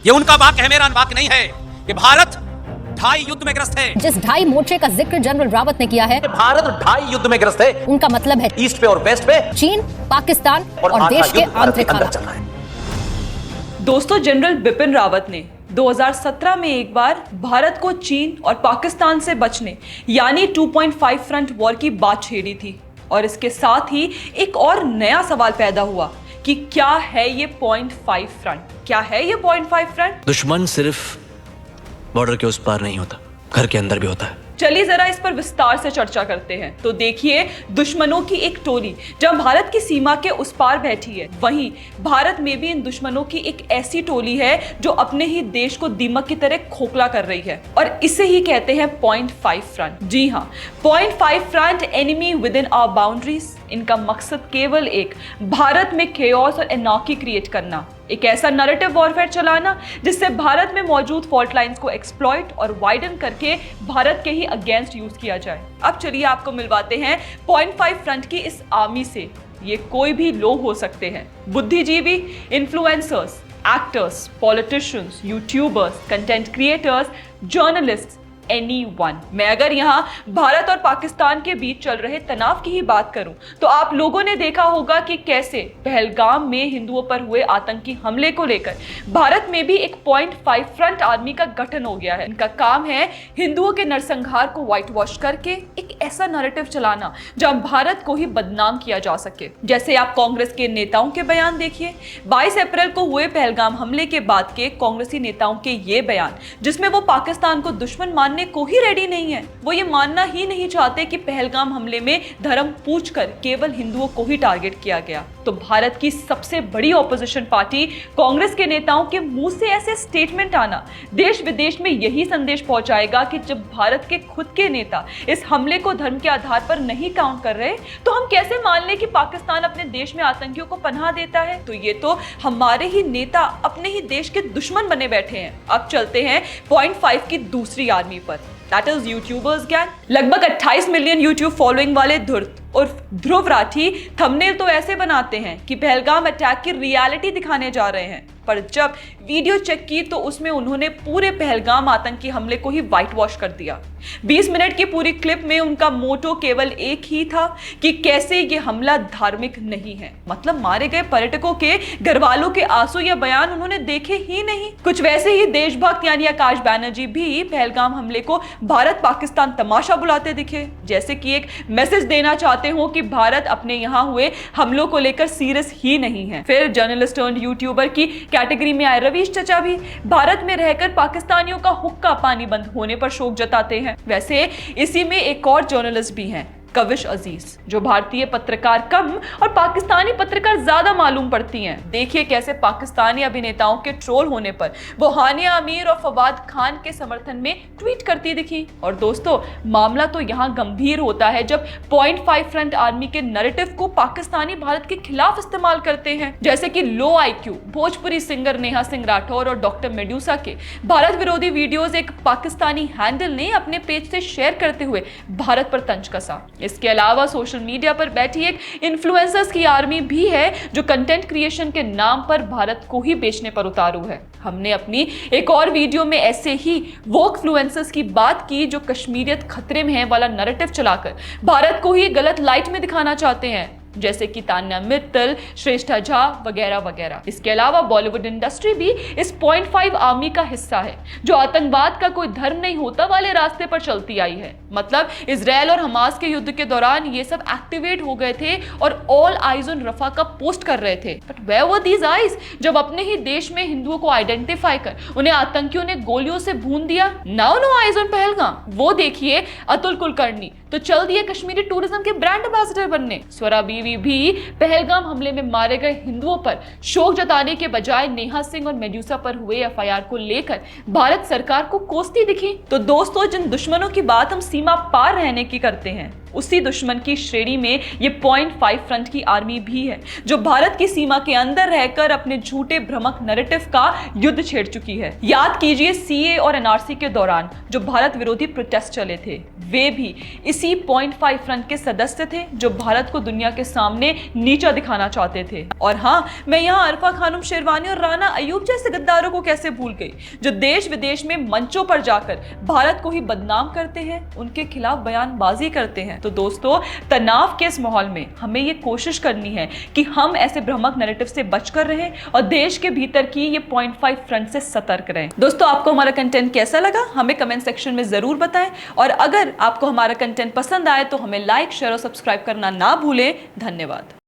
ये उनका वाक्य है, मेरा वाक्य नहीं है कि भारत ढाई युद्ध में ग्रस्त है। जिस ढाई मोर्चे का जिक्र जनरल रावत ने किया है, भारत ढाई युद्ध में ग्रस्त है, उनका मतलब है ईस्ट पे और वेस्ट पे, चीन, पाकिस्तान और देश के आंतरिक हालात। दोस्तों, जनरल बिपिन रावत ने 2017 में एक बार भारत को चीन और पाकिस्तान से बचने यानी 2.5 फ्रंट वॉर की बात छेड़ी थी। और इसके साथ ही एक और नया सवाल पैदा हुआ कि क्या है ये 0.5 फ्रंट? क्या है ये 0.5 फ्रंट? दुश्मन सिर्फ बॉर्डर के उस पार नहीं होता, घर के अंदर भी होता है। चलिए जरा इस पर विस्तार से चर्चा करते हैं। तो देखिए, दुश्मनों की एक टोली जब भारत की सीमा के उस पार बैठी है, वहीं भारत में भी इन दुश्मनों की एक ऐसी टोली है जो अपने ही देश को दीमक की तरह खोखला कर रही है, और इसे ही कहते हैं 0.5 फ्रंट। जी हाँ, 0.5 front, enemy within our boundaries. इनका मकसद केवल एक, भारत में केओस और एनार्की क्रिएट करना, एक ऐसा नैरेटिव वॉरफेयर चलाना जिससे भारत में मौजूद फॉल्ट लाइंस को एक्सप्लॉइट और वाइडन करके भारत के ही अगेंस्ट यूज किया जाए। अब चलिए आपको मिलवाते हैं 0.5 फ्रंट की इस आर्मी से। ये कोई भी लोग हो सकते हैं, बुद्धिजीवी, influencers, actors, politicians, YouTubers, content creators, journalist, anyone। मैं अगर यहाँ भारत और पाकिस्तान के बीच चल रहे तनाव की ही बात करूं तो आप लोगों ने देखा होगा कि कैसे पहलगाम में हिंदुओं पर हुए आतंकी हमले को लेकर भारत में भी एक 0.5 फ्रंट आर्मी का गठन हो गया है। इनका काम है हिंदुओं के नरसंहार को व्हाइट वॉश करके एक ऐसा नैरेटिव चलाना जहां भारत को ही बदनाम किया जा सके। जैसे आप कांग्रेस के नेताओं के बयान देखिए, 22 अप्रैल को हुए पहलगाम हमले के बाद के कांग्रेसी नेताओं के ये बयान, जिसमें वो पाकिस्तान को दुश्मन मानने को ही रेडी नहीं है। वो ये मानना ही नहीं चाहते कि पहलगाम हमले में धर्म पूछकर केवल हिंदुओं को ही टारगेट किया गया। तो भारत की सबसे बड़ी ऑपोजिशन पार्टी कांग्रेस के नेताओं के मुंह से ऐसे स्टेटमेंट आना देश विदेश में यही संदेश पहुंचाएगा कि जब भारत के खुद के नेता इस हमले को धर्म के आधार पर नहीं काउंट कर रहे, तो हम कैसे मान लें कि पाकिस्तान अपने देश में आतंकियों को पनाह देता है? तो ये तो हमारे ही नेता अपने ही देश के दुश्मन बने बैठे हैं। अब चलते हैं 0.5 की दूसरी आर्मी पर, दैट इज यूट्यूबर्स गैंग। लगभग 28 मिलियन यूट्यूब फॉलोइंग वाले धुर्त और ध्रुव राठी थंबनेल तो ऐसे बनाते हैं कि पहलगाम अटैक की रियलिटी दिखाने जा रहे हैं, पर जब वीडियो चेक की तो उसमें उन्होंने पूरे पहलगाम आतंकी हमले को ही व्हाइट वॉश कर दिया। 20 मिनट की पूरी क्लिप में उनका मोटो केवल एक ही था कि कैसे ये हमला धार्मिक नहीं है। मतलब मारे गए पर्यटकों के घर वालों के आंसू या बयान उन्होंने देखे ही नहीं। कुछ वैसे ही देशभक्त यानी आकाश बैनर्जी भी पहलगाम हमले को भारत पाकिस्तान तमाशा बुलाते दिखे, जैसे कि एक मैसेज देना चाहते हो कि भारत अपने यहाँ हुए हमलों को लेकर सीरियस ही नहीं है। फिर जर्नलिस्ट और यूट्यूबर की कैटेगरी में आए रवीश चचा भी भारत में रहकर पाकिस्तानियों का हुक्का पानी बंद होने पर शोक जताते हैं। वैसे इसी में एक और जर्नलिस्ट भी हैं, कविश अजीज, जो भारतीय पत्रकार कम और पाकिस्तानी पत्रकार ज्यादा मालूम पड़ती हैं। देखिए कैसे पाकिस्तानी अभिनेताओं के ट्रोल होने पर वो हानिया आमिर और फवाद खान के समर्थन में ट्वीट करती दिखी। और दोस्तों, मामला तो यहाँ गंभीर होता है जब 0.5 फ्रंट आर्मी के नैरेटिव को पाकिस्तानी भारत के खिलाफ इस्तेमाल करते हैं। जैसे कि लो IQ भोजपुरी सिंगर नेहा सिंह राठौर और डॉक्टर मेडुसा के भारत विरोधी वीडियोज एक पाकिस्तानी हैंडल ने अपने पेज से शेयर करते हुए भारत पर तंज कसा। इसके अलावा सोशल मीडिया पर बैठी एक इन्फ्लुएंसर्स की आर्मी भी है जो कंटेंट क्रिएशन के नाम पर भारत को ही बेचने पर उतारू है। हमने अपनी एक और वीडियो में ऐसे ही वोक इन्फ्लुएंसर्स की बात की जो कश्मीरियत खतरे में है वाला नैरेटिव चलाकर भारत को ही गलत लाइट में दिखाना चाहते हैं, जैसे कि तान्या मित्तल, श्रेष्ठा झा वगैरह वगैरह। इसके अलावा बॉलीवुड इंडस्ट्री भी इस 0.5 आर्मी का हिस्सा है जो आतंकवाद का कोई धर्म नहीं होता वाले रास्ते पर चलती आई है। मतलब इजराइल और हमास के युद्ध के दौरान ये सब एक्टिवेट हो गए थे और ऑल आइज ऑन रफा का पोस्ट कर रहे थे। But where were these eyes जब अपने ही देश में हिंदुओं को आइडेंटिफाई कर उन्हें आतंकियों ने गोलियों से भून दिया? Now no eyes on Pahalgam. वो देखिए अतुल कुलकर्णी तो चल दिए कश्मीरी टूरिज्म के ब्रांड एम्बेसडर बनने। स्वरा बीवी भी पहलगाम हमले में मारे गए हिंदुओं पर शोक जताने के बजाय नेहा सिंह और मेडुसा पर हुए FIR को लेकर भारत सरकार को कोसती दिखी। तो दोस्तों, जिन दुश्मनों की बात हम सीमा पार रहने की करते हैं, उसी दुश्मन की श्रेणी में ये 0.5 फ्रंट की आर्मी भी है, जो भारत की सीमा के अंदर रहकर अपने झूठे भ्रमक नैरेटिव का युद्ध छेड़ चुकी है। याद कीजिए सीए और एनआरसी के दौरान जो भारत विरोधी प्रोटेस्ट चले थे, वे भी इसी 0.5 फ्रंट के सदस्य थे, जो भारत को दुनिया के सामने नीचा दिखाना चाहते थे। और हाँ, मैं यहाँ अरफा खानम शेरवानी और राना अयूब जैसे गद्दारों को कैसे भूल गई, जो देश विदेश में मंचों पर जाकर भारत को ही बदनाम करते हैं, उनके खिलाफ बयानबाजी करते हैं। तो दोस्तों, तनाव के इस माहौल में हमें ये कोशिश करनी है कि हम ऐसे भ्रामक नैरेटिव से बचकर रहें और देश के भीतर की ये 0.5 फ्रंट से सतर्क रहें। दोस्तों, आपको हमारा कंटेंट कैसा लगा हमें कमेंट सेक्शन में जरूर बताएं, और अगर आपको हमारा कंटेंट पसंद आए तो हमें लाइक, शेयर और सब्सक्राइब करना ना भूलें। धन्यवाद।